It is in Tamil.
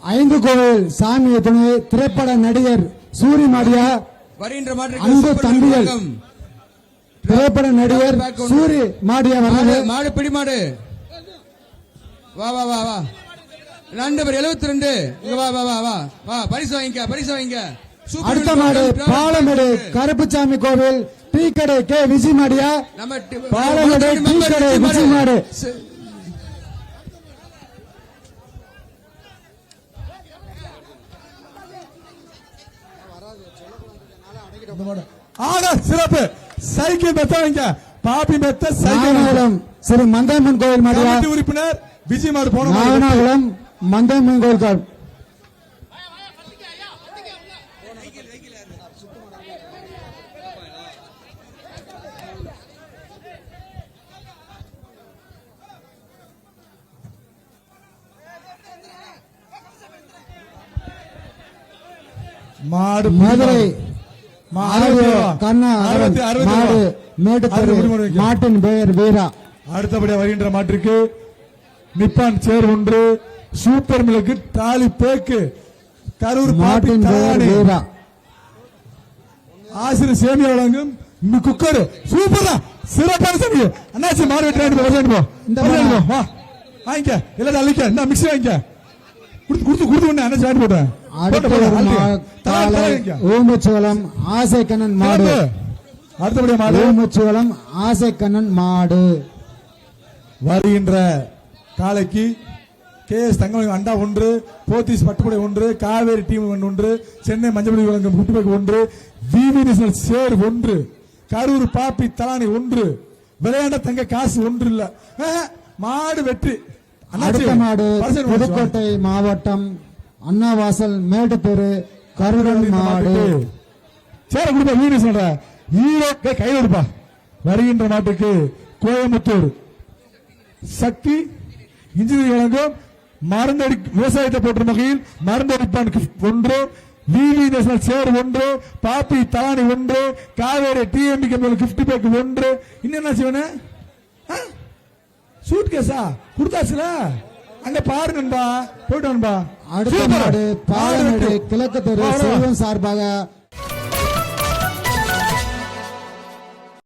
ஐந்து கோவில் சாமி துணை திரைப்பட நடிகர் சூரி மாடியா அன்பு தம்பிகள் திரைப்பட நடிகர் சூரி மாடியா மாடு பிடி மாடு வா வா வா வா 72 இங்க வா வா வா வா வா பரிசு வாங்கிக்க அடுத்த மாடு பாலமேடு கருப்புசாமி கோவில் டீ கடை கே விஜய் மாடியா பாலமேடு டீ கடை விஜய் மாடு சிறப்பு சைக்கிள் மெத்த பாப்பி மெத்த சைக்கிள் ஸ்ரீ மந்தம்மன் கோவில் மாடியா உறுப்பினர் விஜய் மாடு போன நாகனாகுளம் மந்தம்மன் கோவில் மாடு மதுரை மாட்டின் பெயர் வீரா. அடுத்தபடியாக வருகின்ற மாட்டிற்கு நிப்பான் சேர் ஒன்று சூப்பர் மில்க்கு டாலி பேக்கு கரூர் மாட்டின் பெயர் வீரா. ஆசிரியர் சேமியா வழங்கும் குக்கர் சூப்பரா சிறப்பான சரி அண்ணாச்சி மாடு வெட்டி வா வாங்கிக்க எல்லாரும் அழிக்க இந்த மிக்சி வாங்கிக்க குடுத்து உடனே அண்ணாச்சி வாங்கி போட்டேன். ஓமுச்சுவலம் ஆசை கண்ணன் மாடு அடுத்தபடியாக மாடு ஓமுச்சுவலம் ஆசை கண்ணன் மாடு. வருகின்ற காலைக்கு KS தங்கம் அண்டா ஒன்று போத்தீஸ் பட்டுப்படை ஒன்று காவேரி டீம் ஒன்று சென்னை மஞ்சள் வழங்கும் குட்டுபேக் ஒன்று விவி நேஷனல் சேர் ஒன்று கரூர் பாப்பி தலானி ஒன்று விளையாண்ட தங்க காசு ஒன்று இல்ல மாடு வெற்றி. அடுத்த மாடு புதுக்கோட்டை மாவட்டம் அண்ணாவாசல் மேட்டுப்பேரு கருடன் மாடு. சேர கொடுப்பா வீடு சொல்ற ஈரோ கையில் எடுப்பா. வருகின்ற நாட்டுக்கு கோயம்புத்தூர் சக்தி இன்ஜினியர் வழங்கும் மருந்தடி விவசாயத்தை போற்றும் வகையில் மருந்தடிப்பான் ஒன்று விவி நேஷனல் சேர் ஒன்று பாப்பி தானி ஒன்று Kaveri TMP company gift pack ஒன்று. இன்னும் என்ன செய்வன சூட் கேஸா கொடுத்தாச்சுல அங்க பாருங்கன்பா போயிட்டு அடுத்த மாடு பாலமேடு கிழக்கு தெரு செல்வம் சார்பாக